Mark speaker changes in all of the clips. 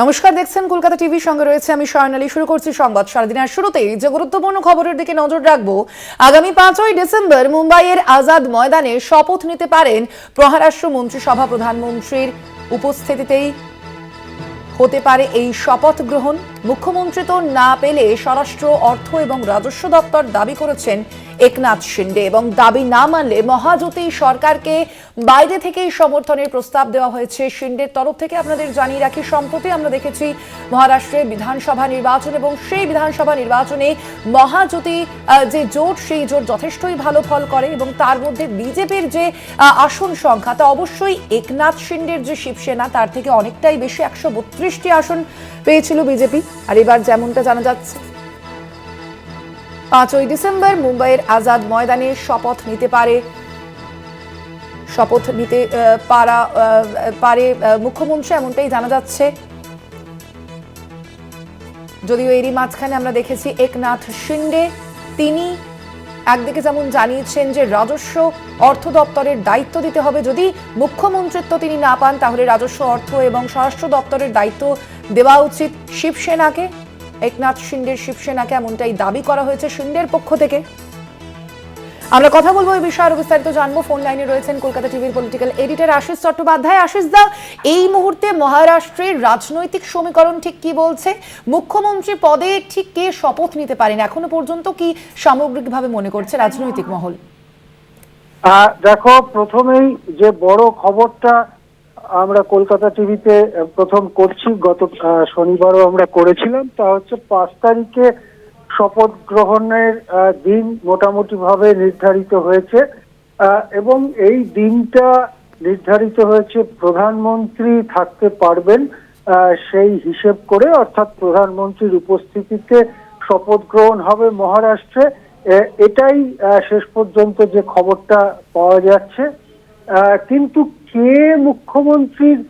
Speaker 1: নমস্কার, দেখছেন কলকাতা টিভির সঙ্গে রয়েছে আমি স্বর্ণালী। শুরু করছি সংবাদ সারাদিনের শুরুতেই যে গুরুত্বপূর্ণ খবরের দিকে নজর রাখবো। আগামী 5ই ডিসেম্বর মুম্বাইয়ের আজাদ ময়দানে শপথ নিতে পারেন পররাষ্ট্র মন্ত্রিসভা। প্রধানমন্ত্রীর উপস্থিতিতেই হতে পারে এই শপথ গ্রহণ। মুখ্যমন্ত্রী তো না পেলে স্বরাষ্ট্র, অর্থ এবং রাজস্ব দপ্তর দাবি করেছেন একনাথ শিন্ডে, এবং দাবি না মানলে মহাজোটী সরকারকে বাইরে থেকেই সমর্থনের প্রস্তাব দেওয়া হয়েছে শিন্ডের তরফ থেকে। আপনাদের জানিয়ে রাখি, সম্প্রতি আমরা দেখেছি মহারাষ্ট্রে বিধানসভা নির্বাচন, এবং সেই বিধানসভা নির্বাচনে মহাজোটী যে জোট, সেই জোট যথেষ্টই ভালো ফল করে, এবং তার মধ্যে বিজেপির যে আসন সংখ্যা তা অবশ্যই একনাথ শিন্ডের যে শিবসেনা তার থেকে অনেকটাই বেশি। 132টি আসন পেয়েছিল বিজেপি। আর এবার যেমনটা জানা যাচ্ছে, 5ই ডিসেম্বর মুম্বাইয়ের আজাদ ময়দানে শপথ নিতে পারে মুখ্যমন্ত্রী, এমনটাই জানা যাচ্ছে। যদিও এরই মাঝখানে আমরা দেখেছি একনাথ শিন্ডে তিনি একদিকে যেমন জানিয়েছেন যে রাজস্ব, অর্থ দপ্তরের দায়িত্ব দিতে হবে। যদি মুখ্যমন্ত্রিত্ব তিনি না পান তাহলে রাজস্ব, অর্থ এবং স্বরাষ্ট্র দপ্তরের দায়িত্ব দেওয়া উচিত শিবসেনাকে, একনাথ শিন্ডের শিবসেনাকে, এমনটাই দাবি করা হয়েছে শিন্ডের পক্ষ থেকে। আমরা কথা বলবো এই বিষয়ে, আরো বিস্তারিত জানবো। ফোন লাইনে রয়েছেন কলকাতা টিভির পলিটিক্যাল এডিটর আশিস চট্টোপাধ্যায়। আশিস দা, এই মুহূর্তে মহারাষ্ট্রের রাজনৈতিক সমীকরণ ঠিক কি বলছে? মুখ্যমন্ত্রী পদে ঠিক কে শপথ নিতে পারেন এখনো পর্যন্ত কি সামগ্রিকভাবে মনে করছে রাজনৈতিক মহল?
Speaker 2: দেখো, প্রথমেই যে বড় খবরটা আমরা কলকাতা টিভিতে প্রথম করছি, গত শনিবারও আমরা করেছিলাম, তা হচ্ছে 5 তারিখে শপথ গ্রহণের দিন মোটামুটি ভাবে নির্ধারিত হয়েছে, এবং এই দিনটা নির্ধারিত হয়েছে প্রধানমন্ত্রী থাকতে পারবেন সেই হিসেব করে, অর্থাৎ প্রধানমন্ত্রীর উপস্থিতিতে শপথ গ্রহণ হবে মহারাষ্ট্রে। এটাই শেষ পর্যন্ত যে খবরটা পাওয়া যাচ্ছে। কিন্তু কে মুখ্যমন্ত্রীর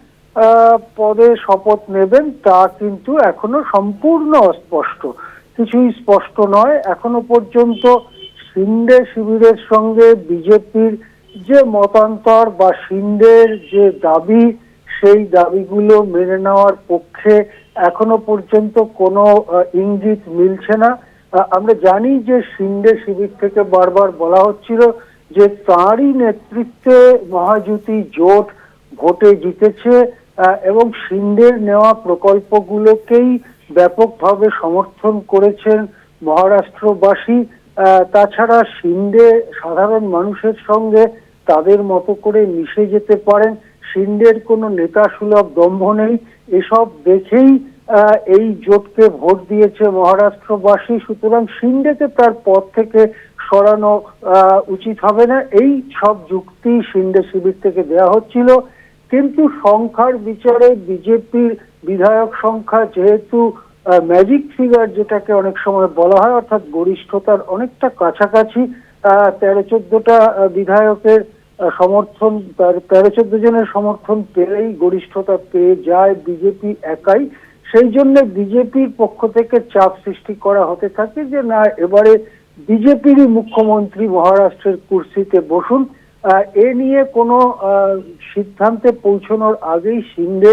Speaker 2: পদে শপথ নেবেন তা কিন্তু এখনো সম্পূর্ণ অস্পষ্ট, কিছুই স্পষ্ট নয় এখনো পর্যন্ত। শিন্ডে শিবিরের সঙ্গে বিজেপির যে মতান্তর বা শিন্ডের যে দাবি, সেই দাবিগুলো মেনে নেওয়ার পক্ষে এখনো পর্যন্ত কোনো ইঙ্গিত মিলছে না। আমরা জানি যে শিন্ডে শিবির থেকে বারবার বলা হচ্ছিল যে তাঁরই নেতৃত্বে মহাজোটী জোট ভোটে জিতেছে, এবং শিন্ডের নেওয়া প্রকল্পগুলোকেই ব্যাপকভাবে সমর্থন করেছেন মহারাষ্ট্রবাসী। তাছাড়া শিন্ডে সাধারণ মানুষের সঙ্গে তাদের মতো করে মিশে যেতে পারেন, শিন্ডের কোনো নেতা সুলভ দম্ভ নেই, এসব দেখেই এই জোটকে ভোট দিয়েছে মহারাষ্ট্রবাসী। সুতরাং শিন্ডেকে তার পদ থেকে সরানো উচিত হবে না, এই সব যুক্তি শিন্ডে শিবির থেকে দেয়া হচ্ছিল। কিন্তু সংখ্যার বিচারে বিজেপির বিধায়ক সংখ্যা যেহেতু ম্যাজিক ফিগার যেটাকে অনেক সময় বলা হয়, অর্থাৎ গরিষ্ঠতার অনেকটা কাছাকাছি, 13-14টা বিধায়কের সমর্থন, 13-14 জনের সমর্থন পেলেই গরিষ্ঠতা পেয়ে যায় বিজেপি একাই। সেই জন্য বিজেপির পক্ষ থেকে চাপ সৃষ্টি করা হতে থাকে যে না, এবারে বিজেপিরই মুখ্যমন্ত্রী মহারাষ্ট্রের কুর্সিতে বসুন। এ নিয়ে কোনো সিদ্ধান্তে পৌঁছানোর আগেই শিন্ডে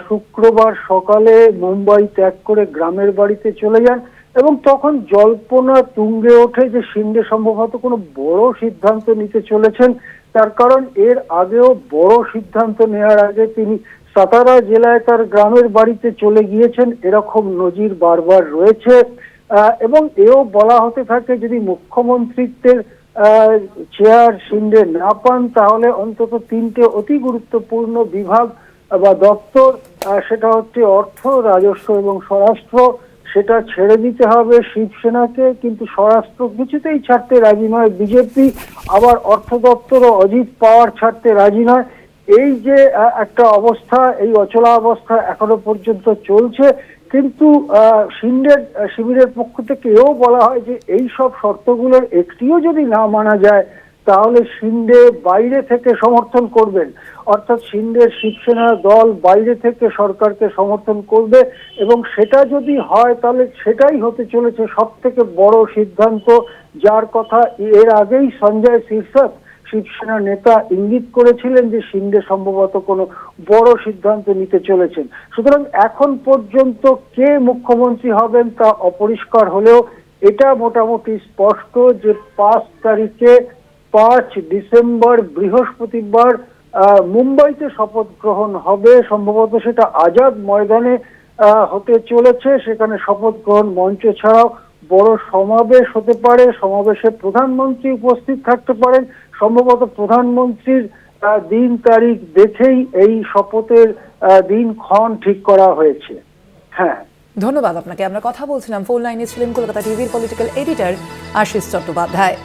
Speaker 2: শুক্রবার সকালে মুম্বাই ত্যাগ করে গ্রামের বাড়িতে চলে যান, এবং তখন জল্পনা তুঙ্গে ওঠে যে শিন্ডে সম্ভবত কোনো বড় সিদ্ধান্ত নিতে চলেছেন। তার কারণ এর আগেও বড় সিদ্ধান্ত নেওয়ার আগে তিনি সাতারা জেলায় তার গ্রামের বাড়িতে চলে গিয়েছেন, এরকম নজির বারবার রয়েছে। এবং এও বলা হতে থাকে যদি মুখ্যমন্ত্রিত্বের চেয়ার শিন্ডে না পান তাহলে অন্তত 3টে অতি গুরুত্বপূর্ণ বিভাগ বা দপ্তর, সেটা হচ্ছে অর্থ, রাজস্ব এবং স্বরাষ্ট্র, সেটা ছেড়ে দিতে হবে শিবসেনাকে। কিন্তু স্বরাষ্ট্র কিছুতেই ছাড়তে রাজি নয় বিজেপি, আবার অর্থ দপ্তরও অজিত পাওয়ার ছাড়তে রাজি নয়। এই যে একটা অবস্থা, এই অচলা অবস্থা এখনো পর্যন্ত চলছে। কিন্তু শিন্ডে শিবিরের পক্ষ থেকে এও বলা হয় যে এই সব শর্তগুলোর একটিও যদি না মানা যায় তাহলে শিন্ডে বাইরে থেকে সমর্থন করবেন, অর্থাৎ শিন্ডের শিবসেনা দল বাইরে থেকে সরকারকে সমর্থন করবে, এবং সেটা যদি হয় তাহলে সেটাই হতে চলেছে সব থেকে বড় সিদ্ধান্ত, যার কথা এর আগেই সঞ্জয় সিরসাট শিবসেনা নেতা ইঙ্গিত করেছিলেন যে শিন্দে সম্ভবত কোনো বড় সিদ্ধান্ত নিতে চলেছেন। সুতরাং এখন পর্যন্ত কে মুখ্যমন্ত্রী হবেন তা অপরিষ্কার হলেও এটা মোটামুটি স্পষ্ট যে 5 ডিসেম্বর বৃহস্পতিবার মুম্বাইতে শপথ গ্রহণ হবে। সম্ভবত সেটা আজাদ ময়দানে হতে চলেছে। সেখানে শপথ গ্রহণ মঞ্চ ছাড়াও বড় সমাবেশ হতে পারে, সমাবেশে প্রধানমন্ত্রী উপস্থিত থাকতে পারেন। সম্ভবত প্রধানমন্ত্রীর দিন তারিখ দেখেই এই শপথের দিনক্ষণ ঠিক করা হয়েছে। হ্যাঁ,
Speaker 1: ধন্যবাদ আপনাকে। আমরা কথা বলছিলাম, ফোন লাইনে ছিলেন কলকাতা টিভির পলিটিক্যাল এডিটর আশিস চট্টোপাধ্যায়।